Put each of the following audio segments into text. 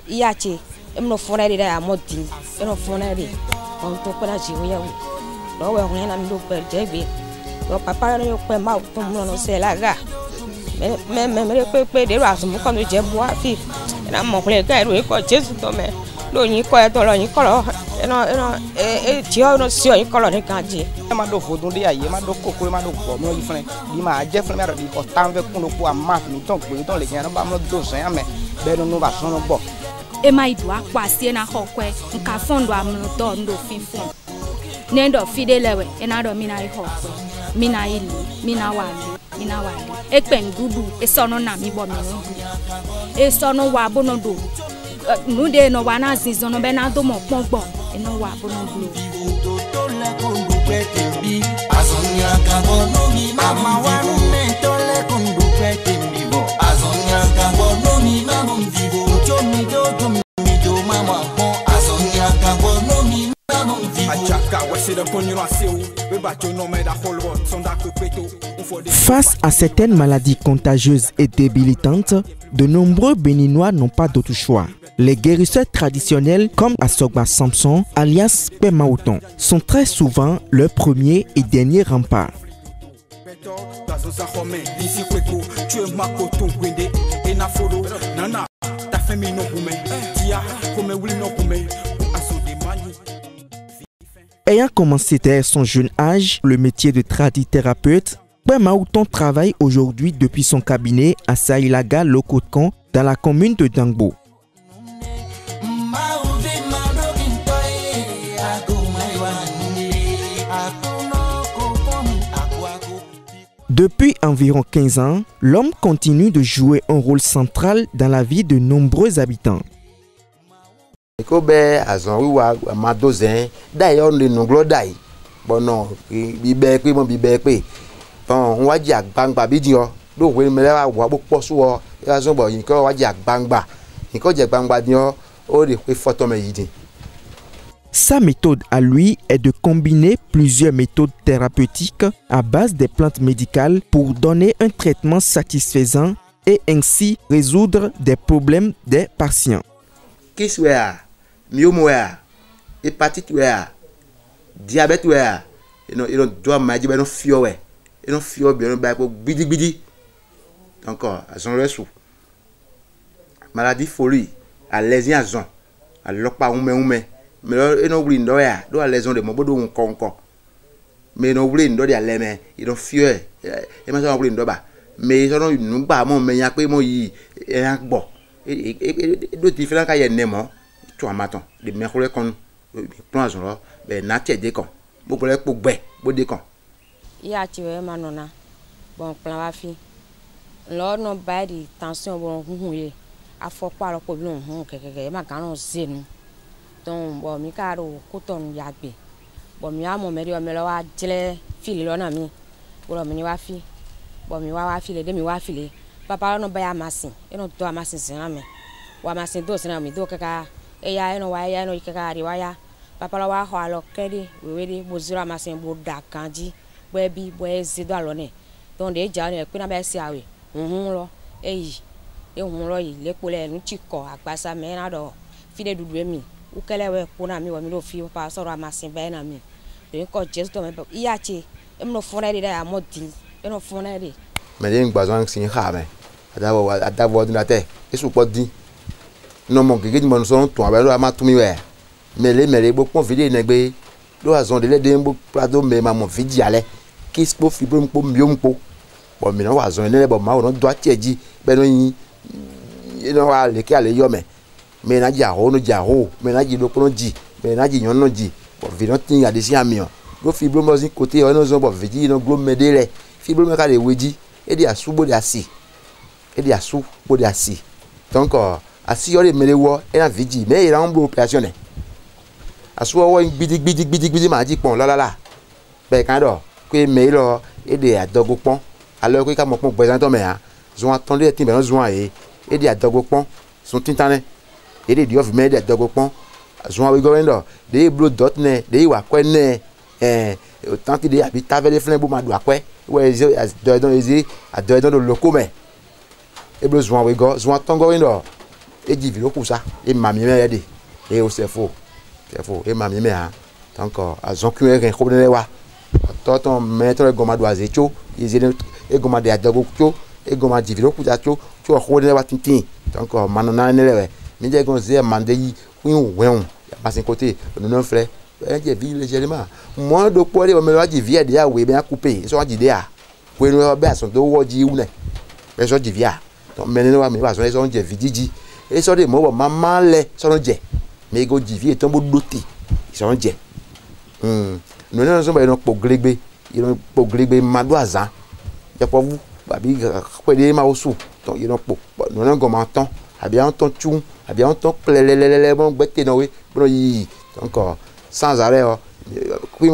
Iache, no fonere da moti, no fonere. On to pela jiwe. No we on na ndo per jebe. No papa no pe ma to no se la ga. Me pe de ra so mo kan je bo afi. Na mo ple ka ro ko Jesu to me. Lo yin ko e to lo yin ko lo. Ti o no si o yin ko lo ni kan je. Ma do fodun de aye ma do koko ma do go mo yi fun. Bi ma je fun me ro di o tan ve kun lo ku ama mi ton pe ton le kin ba mo do san ya me. Be no ba so no bo. E mai do akwa sie na hokwe nka fondo amno do ndo fifun. Nendo fidelewe enado mina I hokwe. Mina ili, mina wali. E pengudu e sono na mi bo mi no. E sono wa bono do. Nu de no wa na zin zono be na do mo pogbo. E no wa bono do. Azonya kabono mi mama wa mento le kundu pete mi bo. Azonya kabono mi mama vivo. Chomi do mi do mama bon. Azonya kabono mi mama vivo. Face à certaines maladies contagieuses et débilitantes, de nombreux Béninois n'ont pas d'autre choix. Les guérisseurs traditionnels comme Assogba Samson, alias Pemauton, sont très souvent leur premier et dernier rempart. Ayant commencé dès son jeune âge le métier de tradithérapeute, Pemauton travaille aujourd'hui depuis son cabinet à Sailaga Lokotkan dans la commune de Dangbo. Depuis environ 15 ans, l'homme continue de jouer un rôle central dans la vie de nombreux habitants. Sa méthode à lui est de combiner plusieurs méthodes thérapeutiques à base des plantes médicales pour donner un traitement satisfaisant et ainsi résoudre des problèmes des patients. Hépatite, diabète, maladie folie, allergie à zon, alors pas mais là non oublie ndo ya do allergie de mo bodo nkonko mais non oublie ndo dia leme ils ont fieux et ma ça oublie ndo ba mais ça non nous pas mon mais ya pe mo yi e agbo et do différent ka ye nemo tu amaton de me kole kon plan zo be na tie de kon bo kole po gbe bo de kon ya ti we manona bon plan wa fi lo no ba di tension bon hun ye afọpọ arọpọ bi hun kekeke ma kan no zenu ton bo mi karo koton yagbe bo mi amo meri o me lo wa jele fili lo na mi bo mi ni wa fi bo mi wa file de mi wa file papa no ba ya masin e no to amasin sin na me wa masin do sin na mi do kaka e ya no wa ya no kaka ri wa ya papa lo wa ho alo kedi we de bo zira masin bo da kanji bo e bi bo e zido alo ne ton de ja ne pe na ba si awe lo eyi e lo yi lepo le nu chiko agbasa me na do fide dudu emi ukelewe pona mi wa mi lo fi pa so ra masin be na mi de ko Jesu to me iache e mo fonere da moti e no fonere me de ngbazan sin ha me adawo ordinateur e su po din no mo gege mo so tun abe lo ma tun mi we mele bo pon video negbe lo azon de le de bo prado me ma mo video ale ki spo fibro mpo mpo bo mi no wa azon le bo ma o no do atieji be no yin e no wa le ki ale yo me mais na ji aho no ji aho mais na ji do pono ji mais na ji yon no ji bo video tin adesi amion do fibro mo sin côté o no zo bo video no glo medele fibro me ka le weji e di asu bo di asi donc asi yo le melewo e na viji mais il a un bon opération asu owo gbidi ma ji pon la be kan do ko me lo e de adogo pon alors ko ka mo pon president me ha zo attendre tin be no zo e di adogo pon son tintane et des dieux mais des dogopon zo we go ndo de blo dot ne de wa kwe ne tant de habita avec les flins bo ma do akwe we do ezi ado do loko me e blo zo we go zo tongo ndo et dit vilo pour ça et mamie mère dit et c'est faux et mamie mère donc à zon que rien comme les wa ton maître goma doise cho ils et goma de adogo cho et goma dit vilo pour ça cho tu ko les wa tintin donc manana ne le mi je gon ze mande yi win parce côté non frère j'ai vu légèrement moi de quoi les me va dire via déjà oui bien coupé so va dire dia ko no ba son do wo ji u ne be so di via donc maintenant wa mi va so so je vidiji et so de mo maman le so no je mais go di vie ton bo doté so no je nous non so ba no po glegbe ino po glegbe madoazan je pour vous ba bi ko de ma osu donc ino po nous non go menton a bien ton chou a bien ton lelelele bon gbete no we bon yi donc sans arrêt oui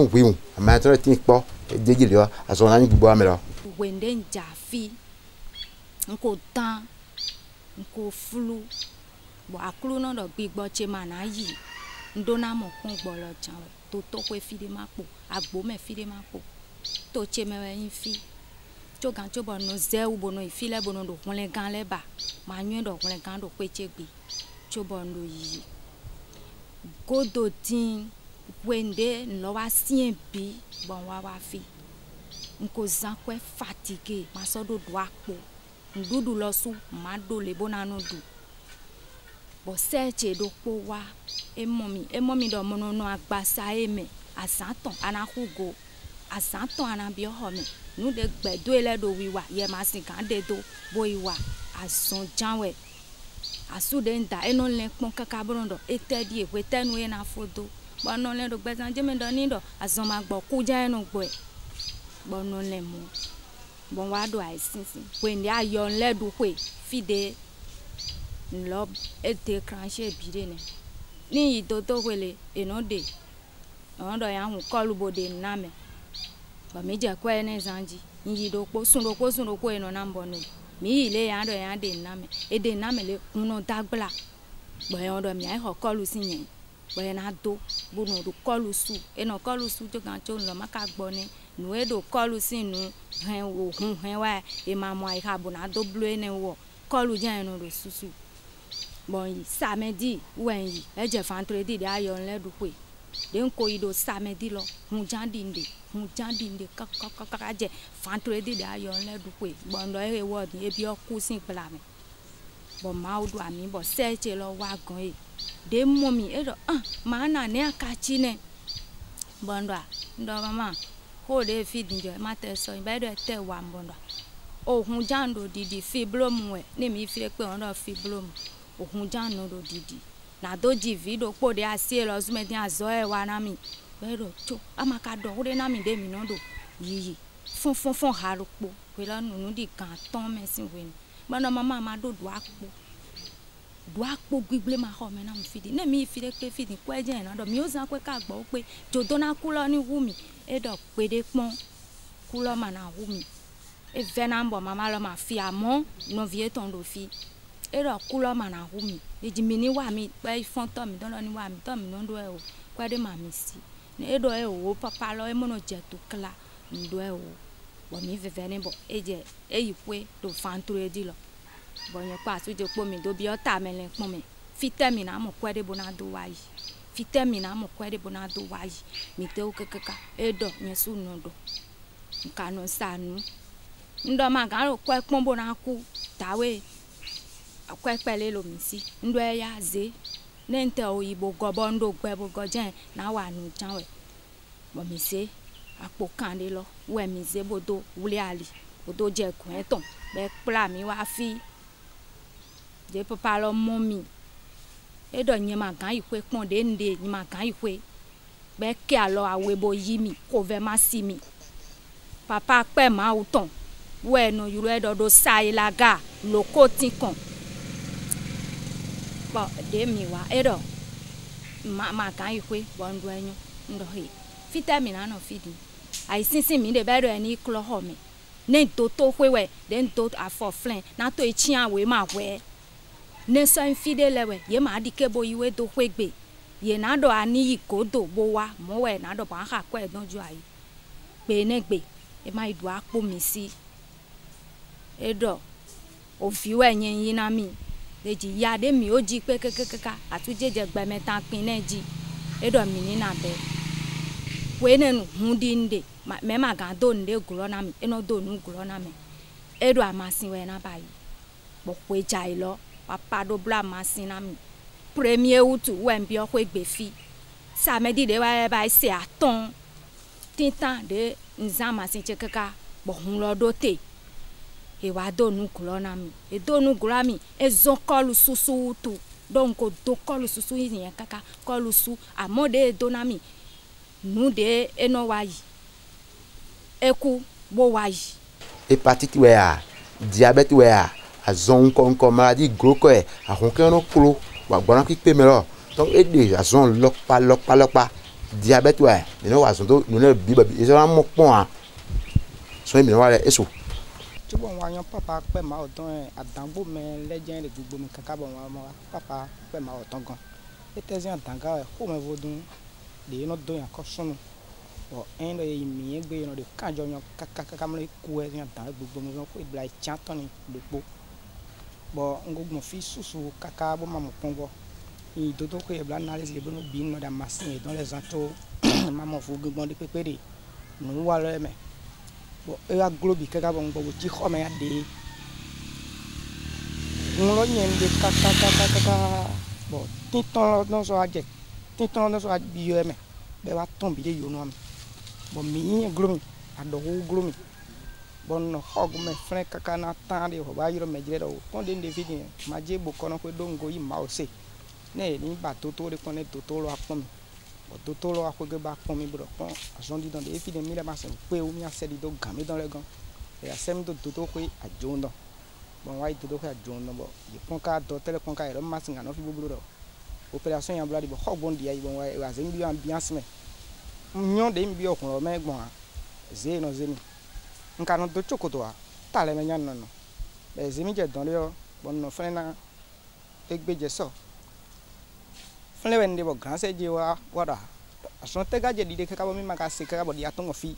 maintenant tin po deji le a so na ni gbo amelo wende njafi nko tan nko flu bo aklu no do gbigbo che mana yi ndona mo kun gbo lo janwe to to pe fi de mapo agbo me fi de mapo to che me we yin fi cho gan cho bo no ze u bo no ifi le bo no do kun le gan le ba ma nyu do kun le gan do pe che gbe cho bo no yi godo tin wende no wa sien bi bon wa fi nko zankwe fatigué ma so do akpo ndudu lo su ma do le bona no du bo seche do po wa e momi do mono no agbasa eme asanton anahugo asanton anabi ohome nu de gbedo ele do wiwa ye ma sin kan de do bo iwa ason janwe asu de nda eno le pon kaka brondo etedi e tenu e na fodo bo no le do gbezan je me do ni do azon ma gbo ku ja enu gbo e bo no le mo bon wa do aisinsin when they ayon le do pe fide nlo ete cranche bire ne ni idodo wele eno de on do ya hun kolu bode na me ba me je kwa ene zanji yi do po sun do ko eno na mbo ne mi ile ya do ya de na me e de na me le kuno dagbla bo yon do mi ai ho kolu sin yen bo na do bo no do kolu su eno kolu su jo gan cho lo maka gbo ni nu e do kolu sin nu hen wo hun hen wa e ma mo ai ka bo na do blu ene wo kolu jan eno do susu bon samedi wen yi e je vendredi de ayon le du pe de nko ido samedi lo hun jandinde ka je vendredi de ayon le du pe bon do e wo e bi o ku sin pla me bon ma odu ami bo seche lo wa gan e de momi e do ma na ne akachi ne bon do ndo mama ko de feed nje ma te so be do te wa mbondo o hun jando didi fiblom we ni mi fi pe on do fiblom ohun jano do didi na do ji video po de asie lo zume din azo e wa na mi be do cho amaka do ore na mi de mi no do yiyi fun harupo pe lo nunu di kan ton mesin we ni bana mama ma do do akpo gbigble ma ho me na mi fidi na mi fi de pe fidi ko eje na do mi o san pe ka gbo pe jodo na ku lo ni wu mi e do pe de pon ku lo ma na wu mi e venambo mama lo ma fi amo no vie ton do fi ero kulo mana humi eji mini wa mi pe fon to mi don lo ni wa mi to mi no do e o kwa de ma mi si ne edo e o papa lo e mono je to kla ndo e o bo mi veve ni bo eje eyi pe do fanture di lo bo yen pa su je po mi do bi o ta me le pon me fi temi na mo kwa de bona do wa yi fi temi na mo kwa de bona do wa yi mi te o kekeka edo yen su no do nka no sanu ndo ma ga ro kwa pon bona ku tawe akwa pele lo mi si ndo ya ze nente oyibo gobo ndo gbebo gojen na wa nu janwe bo mi se apo kande lo we mi ze bodo wuli ali bodo je kun eton be pla mi wa fi je papa lo momi edo yin ma gan ipe pon de nde yin ma gan ipe be ke alo awebo yi mi ko ve ma si mi papa pe ma uton we no yuro edo do sai laga loko tin kan bo de mi wa ero ma kan ipe bo ndo enyu ndo he vitamina no fidi ai sinsin mi de be ro ni klo ho mi ne to hwewe den to afo flen na to echi awe ma we ne so fide lewe ye ma di kebo iwe do hwegbe ye na do ani ikodo bo wa mo we na do ba ha kwa edon ju ayi pe ne gbe e ma idu apo mi si edo o fi we yen yin na mi deji ya de mi oji pe kekeka atu jeje gba meta pin neji edo mi ni na be we nenu hundi nde me ma ga do nde guro na mi eno do nu guro na me edo amasin we na bayi bo kwe jai lo papa do bla amasin na mi premier utu we mbi o kwe gbefi sa me di de wa ba se aton tintan de nzama sin chekeka bo hun lo do te e wa do nu guro na mi e do nu guro mi e zon kolu susu utu donc do kolu susu yin kaka kolu su amode do na mi nu de eno wayi eku bo wayi hépatite ouais diabète ouais a zon kon maladie gros ko e a honke no klo wa gbona ki pe me lo donc ede a zon lokpa diabète ouais me no wa zon do no bi e so mo pon a so me no wa le eso tí bon wa yan papa pé ma odon adangbo me legend de gbogbo mi kaka bon wa papa pé ma odon gan e te zin adanga ko me vodun de no do yan ko sunu bo en do mi egbe no de kanjo yan kaka mo ku e zin adanga gbogbo mi ko ibla chanton ni lepo bo ngogun fi susu kaka bo ma mo pongo i dodo ko e bla analyse de bono bi no da machine dans les anto ma mo fu gbogbo de pepere no wa lo me bo e a globi kaka bon bo ti xome ya de ngolo nyen de kaka bo titon no so aje titon no so bi yo me be wa ton bi de yo no am bo mi glomi ado glomi bon no hog me fre kaka na tan de ho ba yiro me jire do ton de vidi ma je bo kono ko dongo yi ma o se ne ni ba toto de kono toto lo apon bo toto lo akwe ba pon mi bro pon ajon di dans de fi de mi la ma se pe o mi a se di do game dans le gan e a sem do toto ko ajondo bon wa toto ko ajondo bo ye pon ka do tele pon ka ero ma singa no fi bo bro opération yan bla di bo hog bon di ay bon wa ze mi ambiance me nyon de mi o kun me gbon ze no ze ni nka no do chokoto a ta le me nyan no be ze mi je don le o bon no fle na egbeje so fle wen de bo gran se je wa wada ason te ga je di de ka bo mi ma ka se ka bo di aton fi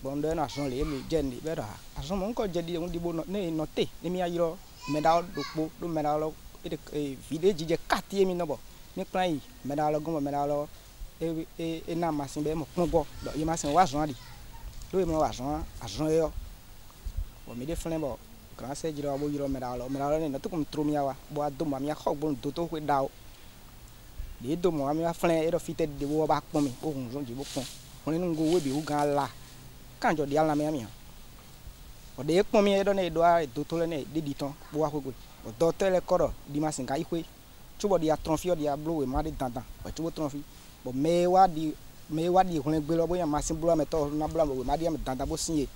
bon de na ason le mi je ndi be da ason mo nko je di on di bo no ne no te ni mi ayiro me da do po do me da lo e village je kati mi no bo ni plan yi me da lo gon me da lo e na masin be mo pon bo do yi masin wa zon di do mo wa azon yo bo mi de flen bo gran se jira bo yiro me da lo ne no to kum tromia wa bo ado ma mi a khok bo do to ko dawo de do mo mi a flen e do fite de bo ba pon mi o hun zon ji bo pon oni nu go we bi u gan la kanjo di ala me mi o de pon mi e do ne do a do to le ne de di ton bo wa ko go o do tele koro di masin ka ikwe chubo di a tronfio di a blow we ma de dandan o chubo tronfi bo me wa di hun gbe lo bo yan masin blow me to na blow we ma di am dandan bo sinye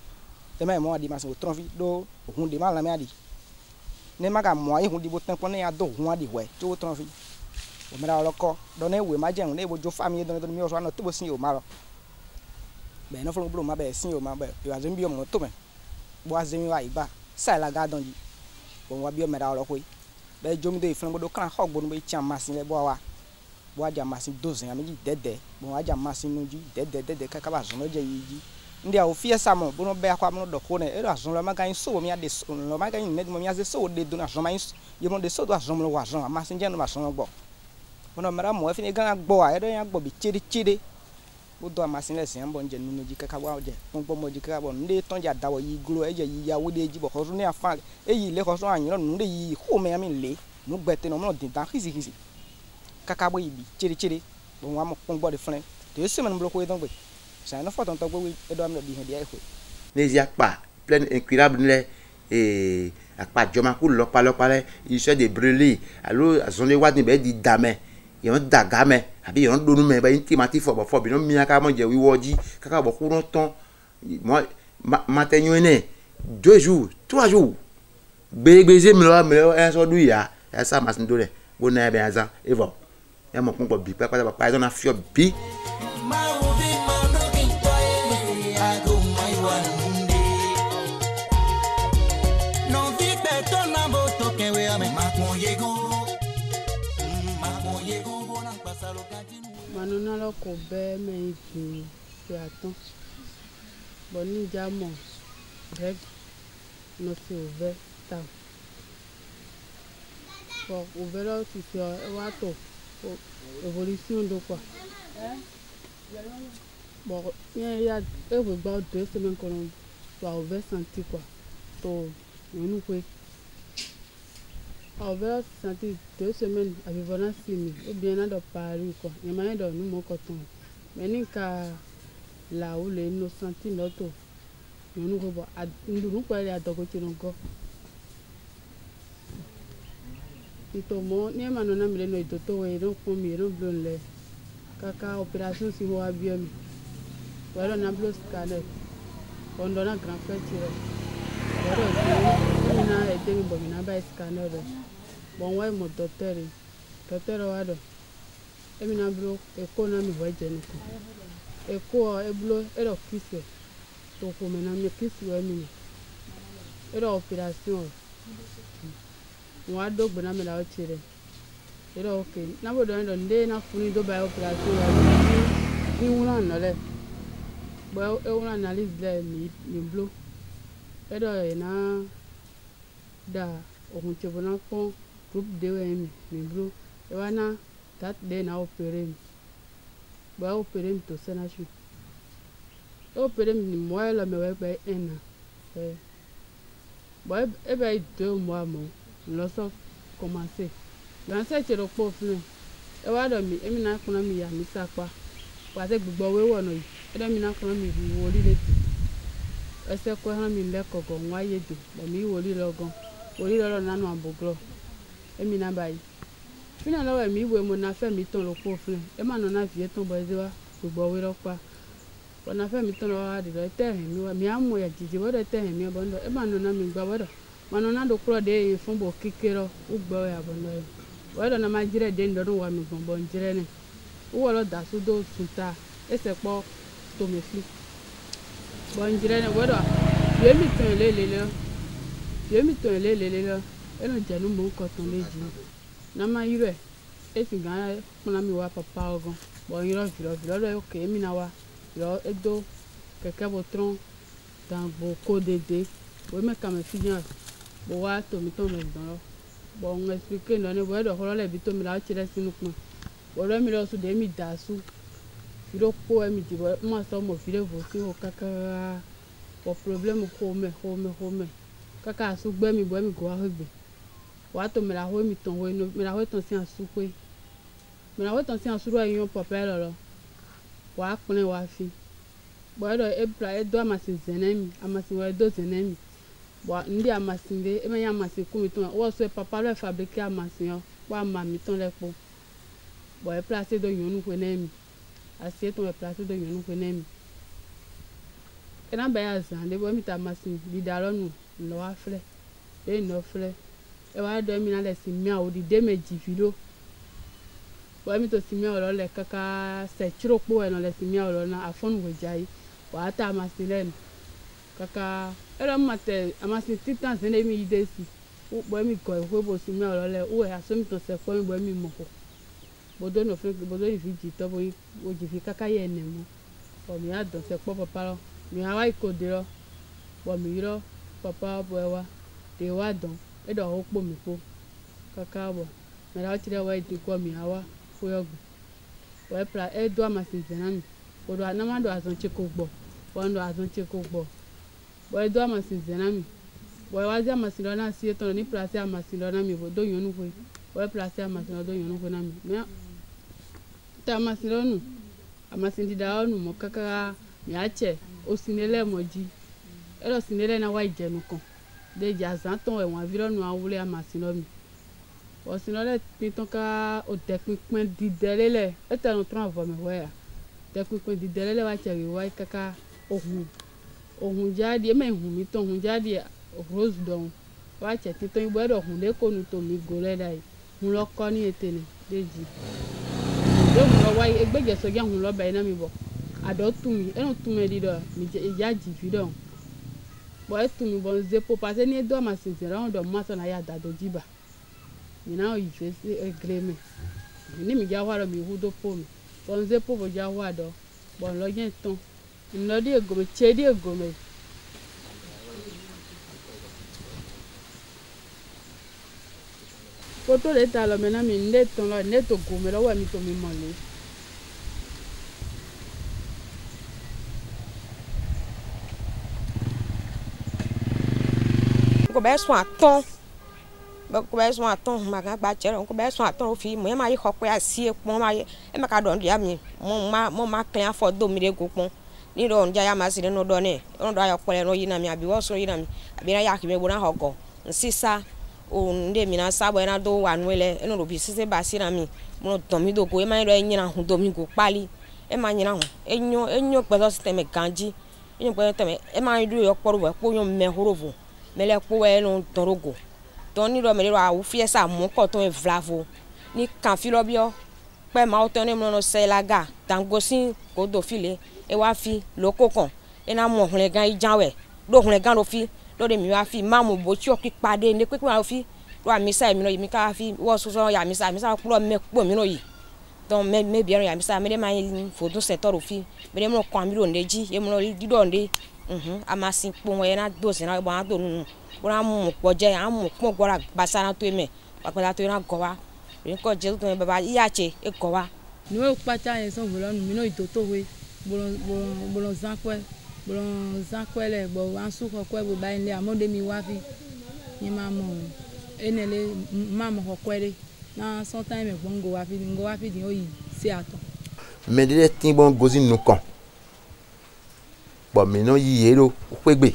e ma mo di masin o tronfi do hun de ma la me adi ne ma ga mo ai hun di bo tan pon ne ya do hun adi we chubo tronfi o me da lo ko do ne we ma je hun ne bo jo family do ne mi o so na to bo sinye o ma lo be no flo blow ma be sinye o ma be e wa zo bi o mo to me bo azemi wa iba sa la ga don ji bon wa bi o me da lo ko be jomi do ifan bodo kan hog bono be chan masin le bo wa bo aja masin 12 ami dede bon aja masin nuji dede kaka ba zo no je yiji ndi a ofie samo bono be akwa mo do ko ne e do azon lo ma gan so mi ade so lo ma gan ne mo mi ase so de do na zo ma ye mo de so do azon lo wa zo masin je no ma so gbo bono mera mo e fini gan gbo a e do yan gbo bi chiri bo do masin le sin bo nje nu nuji kaka wa je pon mo ji kaka bo nde ton ja dawo yi glo e je yi ya wo de ji bo ko so ne afan e yi le ko so anyin lo nu de yi ho me mi le nu gbete no mo din tan khisi kaka bo yi bi chiri bo wa mo pon gbo de flen de se men blo ko e don gbe sa no foton to gbo e do am lo di hen dia e ko ne ya pa plein incurable le apa joma ku lopa le iṣẹ́ de brûler allo azon le wa ni be di dame yon dagame abi yon donu me ba inti mati fo bi no mi aka mo je wiwo ji kaka bo ku no ton mo matin ne 2 jours 3 jours begbeze mi lo en so du ya esa masin do le bo na be azan e vo e mo kun po bi pa na fio bi Manuna lo ko be me ifi se aton boni jamo reg no se ouvert ta Bon, on verra si c'est un évolution de quoi. Bon, il y a 2 semaines qu'on doit ouvrir sentir quoi. Donc, nous quoi. On verra sentir 2 semaines avec voilà 6 000 ou bien à Paris quoi. Il y a de nous mon coton. Mais ni qu'à là où les nous sentir notre nous quoi nous quoi aller à Dogochi encore. Itomo ni ma nona mi le no itoto we no ko mi no blon le kaka opération si ho abia mi wala na blo scanner ondo na grand frère tire wala na e temi bo mi na ba scanner do bon wa mo docteur wa do e mi na blo e ko na mi wa je ni ko e ko e blo e do kisse to ko me na mi kisse wa mi e do opération wa do gbona me la o tire era okay na bo do nde na funi do ba operation ni wona na le bo e wona analyse le mi blo e do na da o hun che bona ko group de mi blo e wana that day na opere mi ba opere mi to senachu opere mi mo la me we ba ena bo e ba 2 mois mo loso commencer dans cette repos flin e wa do mi emi na kuna mi ya mi sapa wa se gbogbo we wo no yi e do mi na kuna mi wo li le e se ko han mi le kogo nwa ye do bo mi wo li logan wo li lo na no abogro emi na bayi fina lo we mi we mo na fe mi ton repos flin e ma no na vie ton bo e wa gbogbo we ro pa bo na fe mi ton lo wa di lo te hin mi wa mi amu ya jiji bo do te hin mi bo ndo e ma no na mi gba bo do manona do kro de fun bo kikero ugbo ya bono we na ma jire de ndo wa mi gbon jire ne wo lo da su do suta ese po to me fi bon jire ne we do ye mi ton le le e no janu mo ko ton leji na ma yire e fi gan na mi wa papa ogon bon yiro vilo do okay mi na wa yo edo keke bo tron dan bo ko dede we me ka me fi jan bo wa to mi ton me don bo on expliquer no ne bo do holo le bi to mi la chire sinu pon bo lo mi lo su de mi da su firo ko e mi di bo ma so mo fire vo si o kaka o problem ko me kaka su gbe mi bo mi ko wa gbe wa to mi la ho mi ton ho no mi la ho ton si asu pe mi la ho ton si asu ro yin papa lo wa pon wa fi bo do e bra e do amasin zenemi amasin wa do zenemi bo ndi amasinde e me ya amasin ku mi ton wo so papa lo fabriquer amasin yo wa ma mi ton le po bo e placer do yonu ko nemi asie ton e placer do yonu ko nemi e na ba ya zan de bo mi ta amasin di dalo nu lo wa fle e no fle e wa do mi na le si mi a o di de meji video bo mi to si mi o lo le kaka se chiro po e no le si mi o lo na afon wo jai wa ta amasin le kaka era mate amasin titan se ne mi ide si o bo mi ko e bo si mi o lo le o e aso mi to se ko mi bo mi mo ko bodo no fe bodo ifi ji to bo o ji fi kaka ye ne mo o mi a do se po papa lo mi a wa iko de ro bo mi ro papa bo e wa de wa don e do ho po mi po kaka bo me la ti re wa di ko mi a wa fo yo gbe bo e pra e do amasin zenami bodo na ma do azon che ko gbo bo ndo azon che ko gbo bo e do amasin zenami bo e wa zi amasin lo na si eton ni place amasin lo na mi bo do yonu ko bo e place amasin lo do yonu ko na mi me ta amasin lo nu amasin di da onu mo kaka mi a che o sinele moji e lo sinele na wa ijenu kan de jazan ton e won vi lo nu awule amasin lo mi o sinole piton ka o tekpin di delele e te no tron avo me ho ya tekpin di delele wa che wi wa kaka ohun jadi e me hun mi ton hun jadi rose don wa che ti ton ibo do hun le ko nu to mi go le dai hun lo ko ni etene deji do hun lo wa egbeje so ge hun lo ba ina mi bo ado tu mi e no tu me di do mi je ya ji fi do bo e tu mi bo ze po pa se ni do ma sin se ran do ma so na ya da do jiba mi na o yi fe se egreme ni mi ja wa ro mi hu do po mi bo ze po bo ja wa do bo lo yen ton no di ego me che di ego me Photo l'état là maintenant mais net ton là net au goût mais là ouais mi to mi malé. Ko be so aton. Ba ko be so aton ma ga ba chere ko be so aton fi mo ma yi hokwe asie pon ma e ma ka don dia mi mo ma clean for do mi de go pon. Ni do nja ya ma si no do ne. On do ya kwele no yi na mi abi wo so yi na mi. Abi na ya ki me bo na hogo. Nsisa o nde mi na sabo na do wa nwele eno bi sise ba si na mi mo don mi do go e ma ro nyina hu do mi go pali e ma nyina hu enyo pelo system ganji enyo pelo teme e ma ru yo poru we po yo me horovo mele po we no dorogo don ni ro me ro awu fie sa mo ko ton e vlavo ni kan fi lo bio pe ma o ton mo no se laga dangosin ko do file e wa fi loko kan e na mo hun le gan ijanwe do hun le gan ro fi lórí mi wá fi máàmù bó tí ó kí padé ní pé kí wọ́n fi wá mísà mi náà yìí mi ká fi wọ́n sọ́sọ́ yà mísà kúrò mẹ́pọ̀ mi náà yìí tó mẹ́bí ẹ̀rọ yà mísà mẹ́rẹ́ máa ń fòdún sẹ́tọ̀rọ̀ fi mẹ́rẹ́ mọ́ kàn mí lò ní jí yẹ mọ́ dídọ̀ ní a máa sin pọ̀ wọn yẹn náà dò sí náà wọ́n á dò nínú wọ́n á mú pọ̀ jẹ́ à ń mú pọ̀ gbọ́ra gbàsá náà tó mẹ́ wàpẹ́lá tó náà gọ̀ wá èyí kọ́ jẹ́ tó yẹn bàbá yíyàtsẹ̀ ẹ̀ gọ̀ wá. Ní wọ́n pátá yẹn sọ̀rọ̀ lọ́nu mi náà ìtòtò wẹ̀ bọ̀lọ̀ zankwe bon zakwele bo ansuko kwe bo ba ile amode mi wafi ni mamo enele mamo hokwele na sometime bo ngo wafi di oyi se ato me de tin bon gozi nu kan bo mi no yi ero pegbe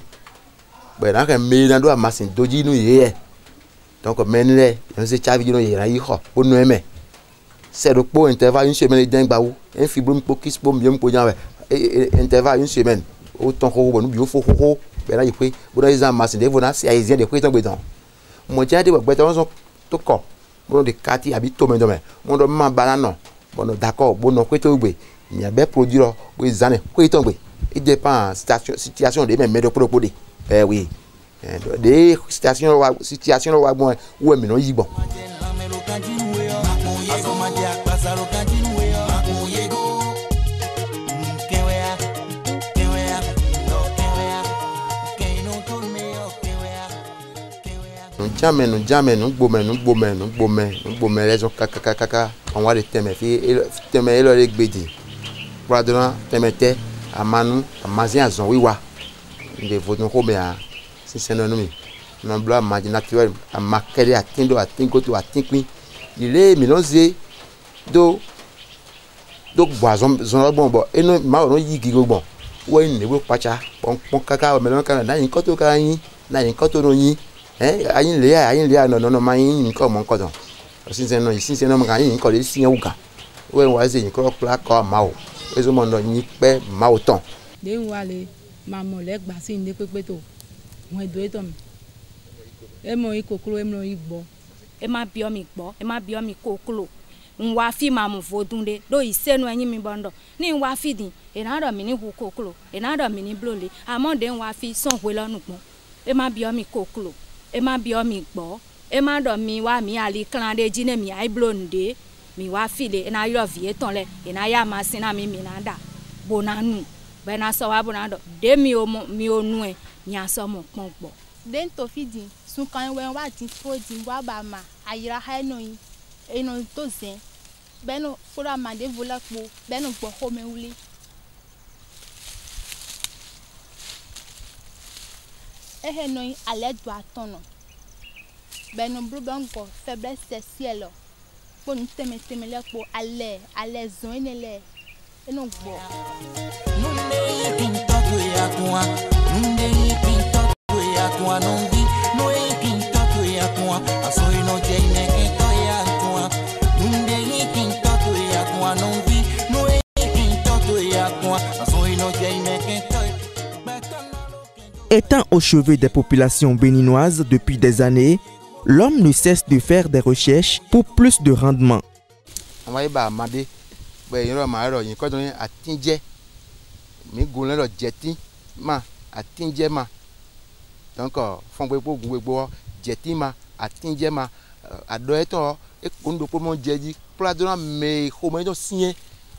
bo na kan me na do amasin doji nu ye donc menle on se chavi no ye ra yi ho o nu eme c'est le po intervalle une semaine dengba wu en fibrom po kispo mbiem po janwe intervalle une semaine autant ko bon bio fo ko be na yipe bo na izan masin de bona si aizien de kwetan gbedan mo ja de gbetan so to ko mo de kati abi to me do me mo do ma banana bon d'accord bon no kwetan gbe ni abe produire bo izan kwetan gbe il dépend situation de me do propos de oui de situation wa bon wo mi no yi bon Jamais nous gbomé les kaka on va les temer fi temer elo le gbedi pradran temete amanu amazin azon wiwa de vodon ko be a si seno mi non bla maji naturel amakere atingo to atinkpin ile mi no ze do boison zon bon eno ma no yi gigo bon wo ni we pacha pon kaka o melon kan na yin ko to kan yin na yin ko to no yin ayin le no ma yin nko mo nko don since no ma yin nko le sin uga we wa ze yin ko pla ko ma o we zo mo no yin pe ma o ton de wa le ma mo le gba si nde pepe to won do eto mi e mo ikokoro e mo igbo e ma bi o mi kokolo nwa fi ma mu vodunde do isenu anyi mi bondo ni nwa fi din e na do mi ni hu kokolo e na do mi ni blole amonde nwa fi son we lonu pon e ma bi o mi kokolo e ma bi o mi gbo e ma do mi wa mi ali kan de jine mi ai blonde mi wa file e na yo vie ton le e na ya ma sin na mi na da bonanu be na so wa bonado de mi o nu e mi aso mo pon gbo den to fidi sun kan we wa tin fodi wa ba ma ayira ha no yin e no to zen be no fura ma de vola po be no gbo ho me wuli ehe no yin ale do atono be no bru be ngo faiblesse sexuelle po ni teme le po ale zon enele e no gbo nunde pinto to ya kwa nunde pinto to ya kwa nungi no pinto to ya kwa aso ino jene to ya kwa nunde pinto to ya kwa nungi no pinto to ya kwa aso ino jene to. Étant au chevet des populations béninoises depuis des années, l'homme ne cesse de faire des recherches pour plus de rendement. On va y ba made be yin ro ma ro yin ko don atinje mi gun lo jeti ma atinje ma donc fon gbe pogun gbegbo jeti ma atinje ma ado eto e kondo po mo jeji pladona me ko mo do sien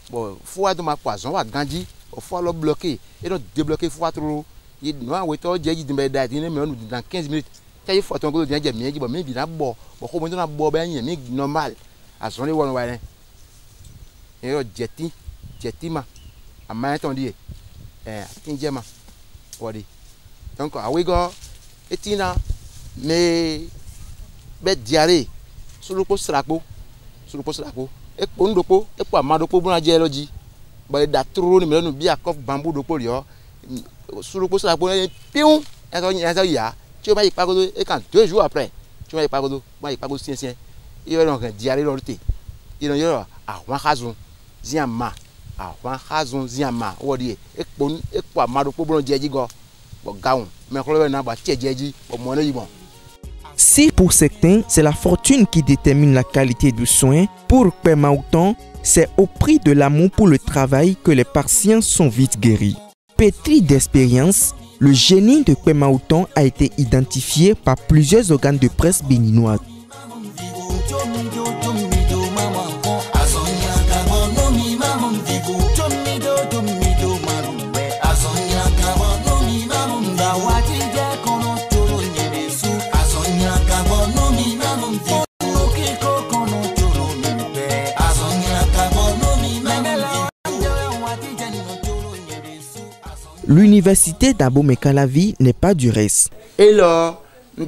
bon fo do ma poison wa ganji o fo lo bloquer et donc débloquer fo trop il no we to jeji dimbe da tin me onu dans 15 minutes Tiens, il faut ton gros bien mi bon mi bina bo ko mo na bo ben yen mi normal azon le won wa ne e yo jeti ma ama ton di tin je ma wodi donc awe go etina me be diare sulupo srapo e po ndopo e po amadopo buna je loji ba da tro ni me no bi akof bambou dopo rio sulupo srapo piun e so ya tu vas y payer et quand 2 jours après tu vas y payer sien il va donc diarrhée l'orité il y a à raison ziama à raison ziama wodi e po amado po bon jeji go bo gaun me ko na ba jeji bo mo na yibon. Si pour certains c'est la fortune qui détermine la qualité du soin, pour Père Maouton c'est au prix de l'amour pour le travail que les patients sont vite guéris. Pétri d'expérience, le génie de Père Maouton a été identifié par plusieurs organes de presse béninoises. L'université d'Abomey-Calavi n'est pas du reste. Et là, nous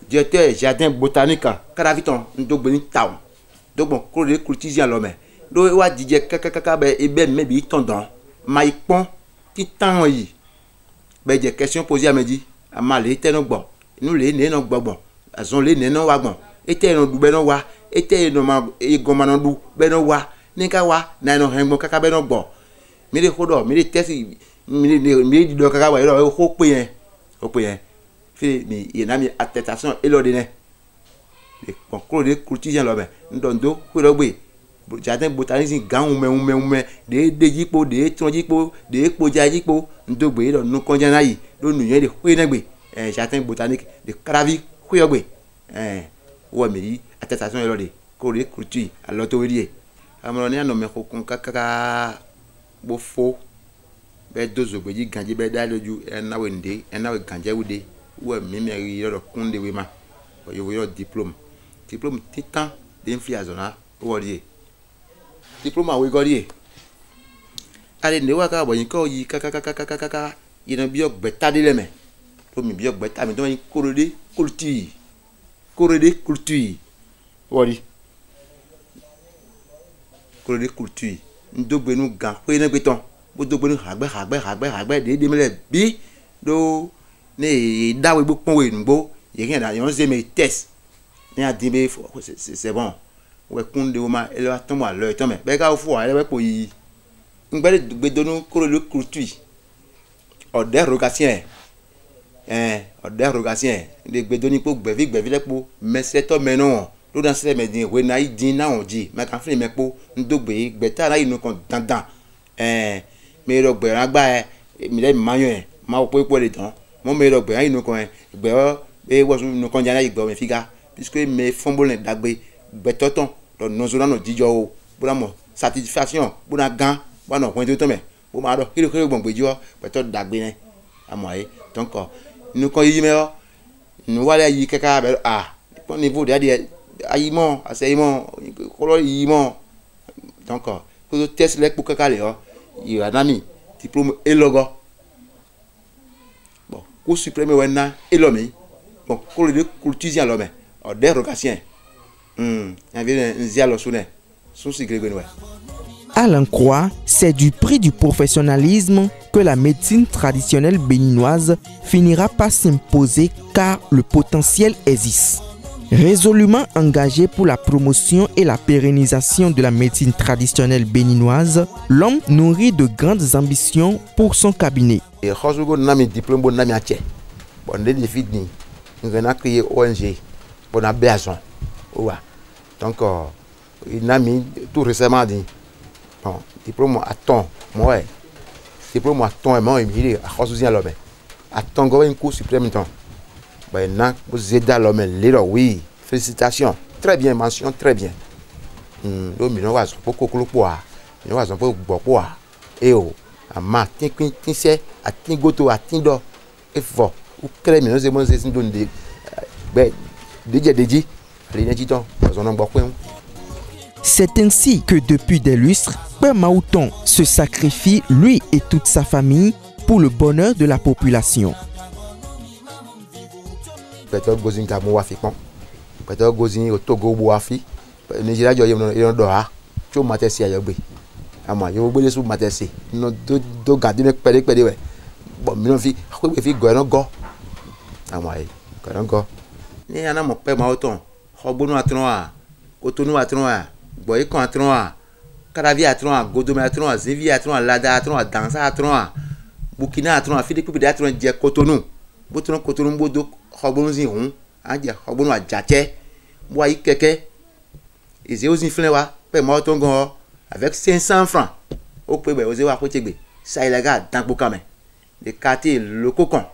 directeur jardin botanique, Calaviton, nous avons town. Donc bon, pour les cultiser l'homme. Donc on dit que et ben mais tendant, maïpon, titan yi. Ben des questions posées à me dit, à mal était non bon. Nous les né non bon. Azon les né non wa bon. Était non ben non wa, était non ma e gomanandou ben non wa. Nika wa, na non hembo kaka ben non bon. Mire kodo, mire tesi, mire di do kaka wa ero ho pe fi mi yena mi attestation e lo de ne. Le concours de cultiser l'homme. Ndondo ko lo gbe. Jardin botanique gan ume de jipo de tron jipo de epo jipo ndogbe lo nu konja na yi lo nu yen de hu na gbe jardin botanique de Calavi hu yo gbe wo mi attestation e lo de ko le culture alo to ri e amoro ni ano me ko kun kaka bo fo be dozo gbe ji ganje be da loju na we nde na we ganje wude wo mi me ri lo kunde we ma yo diplôme titan de infliazona wo ri diplôme we gori ale ne wa ka bo yin ko yi kaka yin bi ogbe tade le me to mi bi ogbe ta mi to yin korode culture wori korode culture ndogbe nu gan pe na gbeton bo dogbe nu hagbe de mele bi do ne dawe bo pon we nugbo yin da yon ze me test ni adibe c'est bon we kunde o ma ele wa ton wa lo ton me be ka fo wa ele we po yi ngbele gbe donu koro le culture o dérogation de gbe doni po gbevi le po meseto menon lo dan se me din we na yi din na onji me kan fun me po ndogbe gbe ta la inu kan dandan me ro gbe ran gba mi le mayon ma wo po le tan mo me ro gbe ran inu kan gbe o be wo sun inu kan jana igbo me figa puisque me fombo le dagbe gbe toton lo nozura no jijo o bura mo satisfaction bura gan bana point to me bo ma do kilo gbongbe jo pe to dagbe ne amoye donc nous ko yi me o nous wala yi kaka be pon niveau de adi ayimo aseyimo kolo yimo donc ko test le pour kaka le o yi anami diplôme elogo bon ko suprême wena elomi bon ko le culture l'homme o dérogation Alain croit, c'est du prix du professionnalisme que la médecine traditionnelle béninoise finira par s'imposer car le potentiel existe. Résolument engagé pour la promotion et la pérennisation de la médecine traditionnelle béninoise, l'homme nourrit de grandes ambitions pour son cabinet. Donc, il a mis tout récemment dit, bon, diplôme à temps, moi, diplôme à temps, moi, il est à cause de l'homme. À temps, il y a un cours supplémentaire. Ben, vous aidez l'homme, oui, félicitations, très bien, mention, très bien. L'homme, il a beaucoup de poids, il a beaucoup de poids. Et oh, à ma, c'est, à tingoto, à tindo, et fort, ou crée mais c'est bon c'est donne des DJ C'est ainsi que depuis des lustres, Père Mahouton se sacrifie, lui et toute sa famille, pour le bonheur de la population. Peut-être Gozin Kamouafi, peut-être Gozin au Togo Bouafi, Nigeria il doit tout matessi à Yobé. Ama yo bele sous matessi. No do garder nek pede ouais. Bon mi non fi go go. Ama go. Ni ana mo Père Mahouton, Hobonu atron a, Cotonou atron a, Boy kon atron a, Karavi atron a, Godomé atron a, Zevi atron a, Lada atron a, Dansa atron a, Burkina atron a, Philippe de atron je Cotonou. Botron Cotonou bodo Hobonu zin hon, anje Hobonu a jache. Boy keke. Et c'est aussi flewa, Père Mahouton gon avec 500 francs. Au peu ben osé wa ko tegbe. Ça il regarde dans Bokame. Les quartiers locaux con.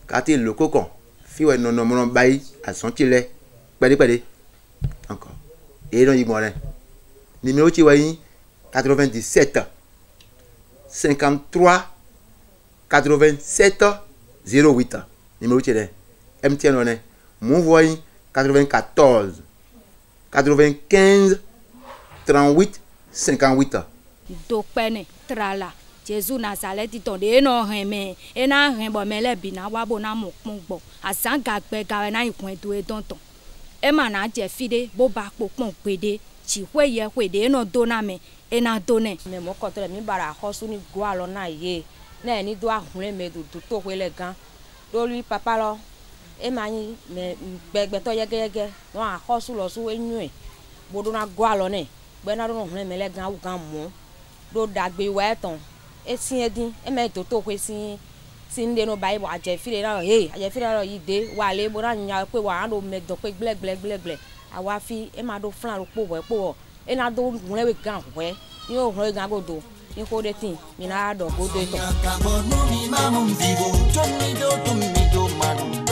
Quartier locaux con. Fiwe non bail à son tile. Pede. Encore. Et non il morin. Numéro ti wayi 97 53 87 08. Numéro ti là. MTN on est. Mon voyi 94 95 38 58. Dokpene trala Jésus Nazareth itonde no heme ena hembo mele bina wa bona mokpongbo asanga gbe na ikun edo edonton e ma na je fide bo ba popon pede chi hweye hwede no dona me ena done me mo kotre mi bara hosu ni go alo na ye na ni do ahun me do to hwele gan do lui papa lo e ma yin me gbegbe to yegeyege no a hosu lo su enyu e bodo na go alo ne gbe na do hun me le gan wu gan mo do dagbe wa eton esin edin e me to hwe sin de no bai wa je fire na he aje fire na yi de wa le bo na nya pe wa do me do pe gble awa fi e ma do flan ro po e na do hun le we gan hwe ni o hun gan godo ni ko de tin mi na do godo to